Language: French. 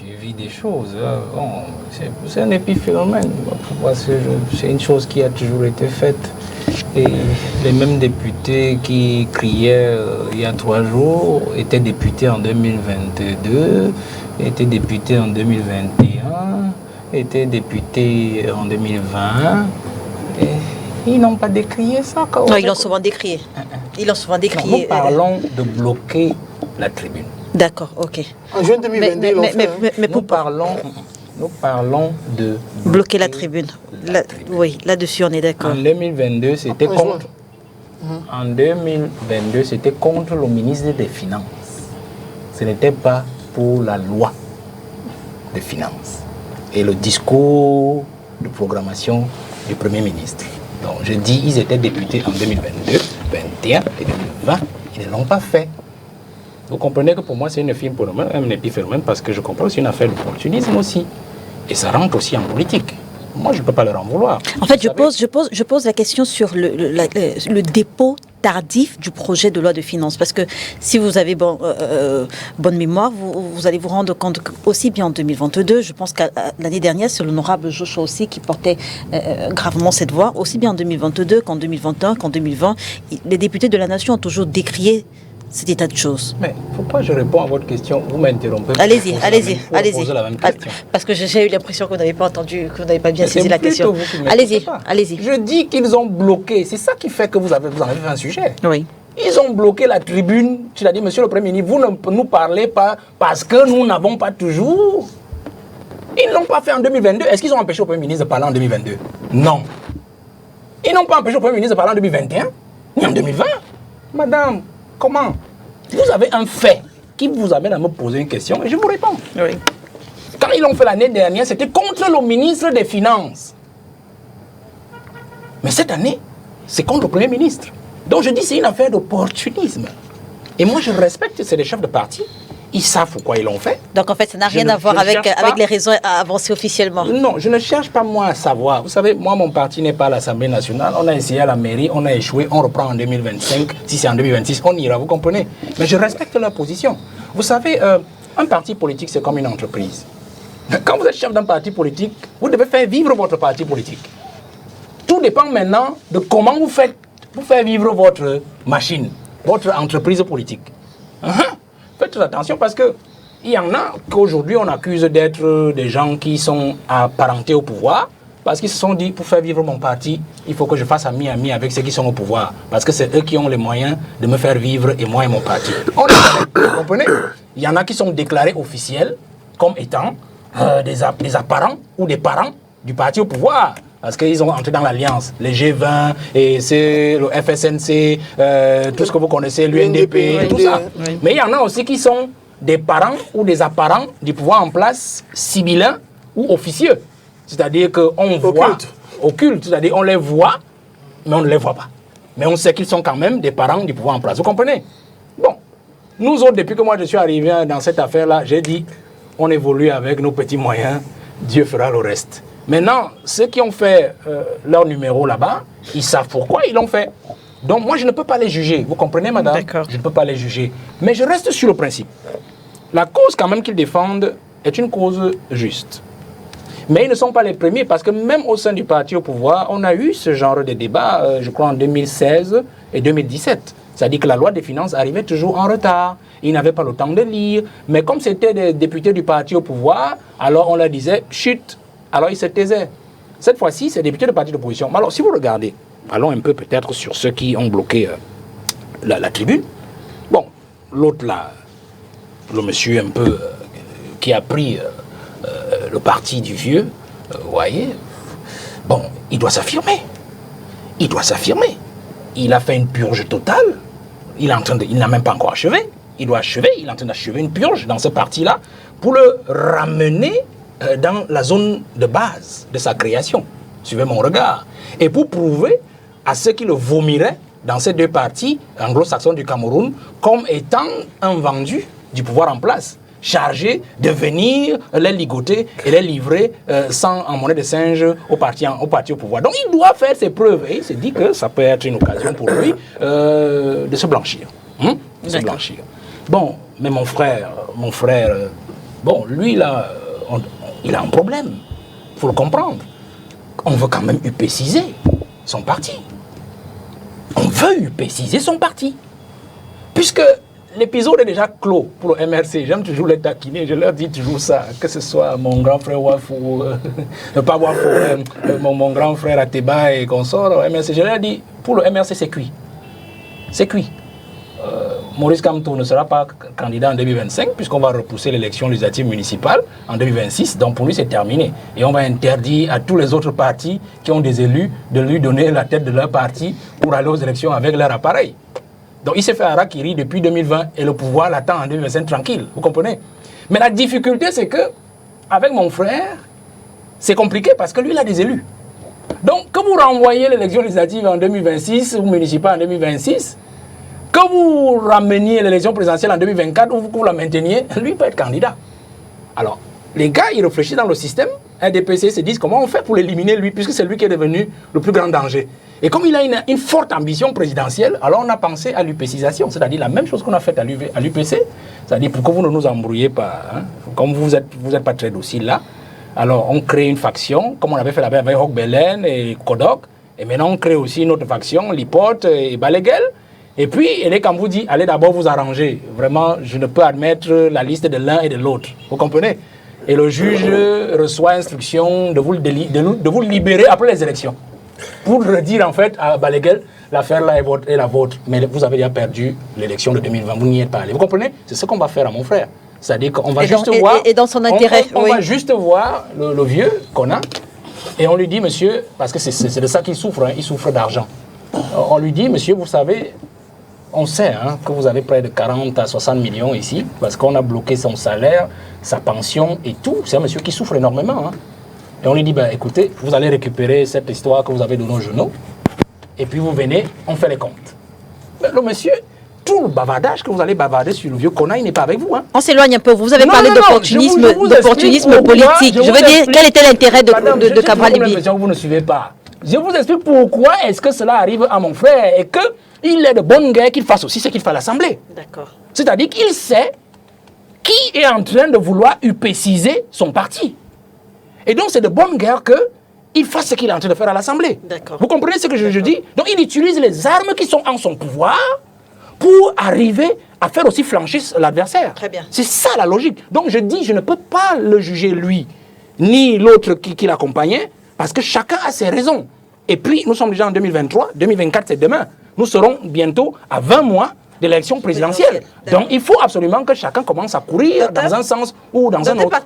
suivi des choses. Bon, c'est un épiphénomène. C'est une chose qui a toujours été faite. Et les mêmes députés qui criaient il y a 3 jours étaient députés en 2022, étaient députés en 2021, étaient députés en 2020. Et ils n'ont pas décrié ça. Non, ils l'ont souvent décrié. Ils l'ont souvent décrié. Non, nous parlons de bloquer la tribune. D'accord, ok. En juin 2022, mais nous parlons de bloquer la tribune. Oui, là-dessus, on est d'accord. En 2022, c'était contre. En 2022, c'était contre le ministre des Finances. Ce n'était pas pour la loi des Finances et le discours de programmation du Premier ministre. Donc, je dis, ils étaient députés en 2022, 2021 et 2020. Ils ne l'ont pas fait. Vous comprenez que pour moi, c'est un épiphénomène parce que je comprends que c'est une affaire d'opportunisme aussi. Et ça rentre aussi en politique. Moi, je ne peux pas leur en vouloir. En fait, je pose la question sur le dépôt tardif du projet de loi de finances. Parce que si vous avez bonne mémoire, vous allez vous rendre compte qu'aussi bien en 2022, je pense qu'à l'année dernière, c'est l'honorable Joshua aussi qui portait gravement cette voix, aussi bien en 2022 qu'en 2021, qu'en 2020. Les députés de la nation ont toujours décrié cet état de choses. Mais pourquoi je réponds à votre question? Vous m'interrompez. Allez-y. Poser la même question. Parce que j'ai eu l'impression que vous n'avez pas entendu, que vous n'avez pas bien saisi la question. Allez-y. Je dis qu'ils ont bloqué. C'est ça qui fait que vous en avez fait un sujet. Oui. Ils ont bloqué la tribune. Tu l'as dit, monsieur le Premier ministre, vous ne nous parlez pas parce que nous n'avons pas toujours. Ils ne l'ont pas fait en 2022. Est-ce qu'ils ont empêché le Premier ministre de parler en 2022? Non. Ils n'ont pas empêché le Premier ministre de parler en 2021, ni en 2020. Madame, comment? Vous avez un fait qui vous amène à me poser une question et je vous réponds. Oui. Quand ils l'ont fait l'année dernière, c'était contre le ministre des Finances. Mais cette année, c'est contre le Premier ministre. Donc je dis c'est une affaire d'opportunisme. Et moi je respecte, c'est les chefs de parti. Ils savent pourquoi ils l'ont fait. Donc en fait, ça n'a rien à voir avec les raisons à avancer officiellement. Non, je ne cherche pas moi à savoir. Vous savez, moi mon parti n'est pas à l'Assemblée nationale. On a essayé à la mairie, on a échoué, on reprend en 2025. Si c'est en 2026, on ira, vous comprenez. Mais je respecte leur position. Vous savez, un parti politique, c'est comme une entreprise. Quand vous êtes chef d'un parti politique, vous devez faire vivre votre parti politique. Tout dépend maintenant de comment vous faites pour faire vivre votre machine, votre entreprise politique. Faites attention parce que il y en a qu'aujourd'hui on accuse d'être des gens qui sont apparentés au pouvoir parce qu'ils se sont dit pour faire vivre mon parti, il faut que je fasse ami avec ceux qui sont au pouvoir parce que c'est eux qui ont les moyens de me faire vivre et moi et mon parti. Vous comprenez? Il y en a qui sont déclarés officiels comme étant des apparents ou des parents du parti au pouvoir. Parce qu'ils ont entré dans l'alliance, les G20, et c'est le FSNC, tout ce que vous connaissez, l'UNDP, tout ça. Oui. Mais il y en a aussi qui sont des parents ou des apparents du pouvoir en place, sibyllins ou officieux. C'est-à-dire qu'on voit, occulte, c'est-à-dire on les voit, mais on ne les voit pas. Mais on sait qu'ils sont quand même des parents du pouvoir en place. Vous comprenez? Bon, nous autres, depuis que moi je suis arrivé dans cette affaire-là, j'ai dit, on évolue avec nos petits moyens, Dieu fera le reste. Maintenant, ceux qui ont fait leur numéro là-bas, ils savent pourquoi ils l'ont fait. Donc moi, je ne peux pas les juger. Vous comprenez, madame? D'accord. Je ne peux pas les juger. Mais je reste sur le principe. La cause quand même qu'ils défendent est une cause juste. Mais ils ne sont pas les premiers parce que même au sein du parti au pouvoir, on a eu ce genre de débat, je crois en 2016 et 2017. C'est-à-dire que la loi des finances arrivait toujours en retard. Ils n'avaient pas le temps de lire. Mais comme c'était des députés du parti au pouvoir, alors on leur disait « chut ». Alors ils se taisaient. Cette fois-ci, c'est des députés de parti d'opposition. Mais alors, si vous regardez, allons un peu peut-être sur ceux qui ont bloqué la tribune. Bon, l'autre là, le monsieur un peu qui a pris le parti du vieux, vous voyez, bon, il doit s'affirmer. Il doit s'affirmer. Il a fait une purge totale. Il n'a même pas encore achevé. Il doit achever. Il est en train d'achever une purge dans ce parti-là pour le ramener dans la zone de base de sa création. Suivez mon regard. Et pour prouver à ceux qui le vomiraient dans ces deux partis anglo-saxons du Cameroun comme étant un vendu du pouvoir en place, chargé de venir les ligoter et les livrer en monnaie de singe au parti au pouvoir. Donc il doit faire ses preuves et il se dit que ça peut être une occasion pour lui de se blanchir. De se blanchir. Bon, mais mon frère, Bon, lui, là, il a un problème. Il faut le comprendre. On veut quand même upéciser son parti. On veut upéciser son parti. Puisque l'épisode est déjà clos pour le MRC. J'aime toujours les taquiner. Je leur dis toujours ça. Que ce soit mon grand frère Wafou, pas Wafou, mon grand frère Ateba et consort au MRC. Je leur dis, pour le MRC, c'est cuit. C'est cuit. Maurice Kamto ne sera pas candidat en 2025 puisqu'on va repousser l'élection législative municipale en 2026. Donc pour lui, c'est terminé. Et on va interdire à tous les autres partis qui ont des élus de lui donner la tête de leur parti pour aller aux élections avec leur appareil. Donc il s'est fait harakiri depuis 2020 et le pouvoir l'attend en 2025 tranquille. Vous comprenez? Mais la difficulté, c'est que avec mon frère, c'est compliqué parce que lui, il a des élus. Donc que vous renvoyez l'élection législative en 2026 ou municipale en 2026, que vous rameniez l'élection présidentielle en 2024 ou que vous la mainteniez, lui peut être candidat. Alors, les gars, ils réfléchissent dans le système, RDPC se disent comment on fait pour l'éliminer lui, puisque c'est lui qui est devenu le plus grand danger. Et comme il a une forte ambition présidentielle, alors on a pensé à l'upécisation, c'est-à-dire la même chose qu'on a faite à l'UPC, c'est-à-dire pour que vous ne nous embrouillez pas, hein, comme vous êtes pas très docile là, alors on crée une faction, comme on avait fait là-bas avec Roch Belen et Kodok, et maintenant on crée aussi une autre faction, Lipote et Baleguel. Et puis, quand vous dit, allez d'abord vous arranger. Vraiment, je ne peux admettre la liste de l'un et de l'autre. Vous comprenez? Et le juge reçoit instruction de vous libérer après les élections. Pour redire en fait à Baleguel, l'affaire là est la vôtre. Mais vous avez déjà perdu l'élection de 2020, vous n'y êtes pas allé. Vous comprenez? C'est ce qu'on va faire à mon frère. C'est-à-dire qu'on va juste voir... Et dans son intérêt, on va juste voir le vieux qu'on a. Et on lui dit, monsieur, parce que c'est de ça qu'il souffre, hein, il souffre d'argent. On lui dit, monsieur, vous savez... On sait hein, que vous avez près de 40 à 60 millions ici, parce qu'on a bloqué son salaire, sa pension et tout. C'est un monsieur qui souffre énormément. Hein. Et on lui dit, ben, écoutez, vous allez récupérer cette histoire que vous avez donnée aux journaux, et puis vous venez, on fait les comptes. Mais le monsieur, tout le bavardage que vous allez bavarder sur le vieux Kona, il n'est pas avec vous. Hein. On s'éloigne un peu. Vous avez parlé d'opportunisme politique. Je veux dire, quel était l'intérêt de Cabral Libye? Vous ne suivez pas. Je vous explique pourquoi est-ce que cela arrive à mon frère et qu'il est de bonne guerre qu'il fasse aussi ce qu'il fait à l'Assemblée. D'accord. C'est-à-dire qu'il sait qui est en train de vouloir upéciser son parti. Et donc c'est de bonne guerre qu'il fasse ce qu'il est en train de faire à l'Assemblée. D'accord. Vous comprenez ce que je dis? Donc il utilise les armes qui sont en son pouvoir pour arriver à faire aussi flancher l'adversaire. Très bien. C'est ça la logique. Donc je dis, je ne peux pas le juger lui, ni l'autre qui l'accompagnait, parce que chacun a ses raisons. Et puis, nous sommes déjà en 2023, 2024 c'est demain. Nous serons bientôt à 20 mois de l'élection présidentielle. Donc, il faut absolument que chacun commence à courir dans un sens ou dans un autre.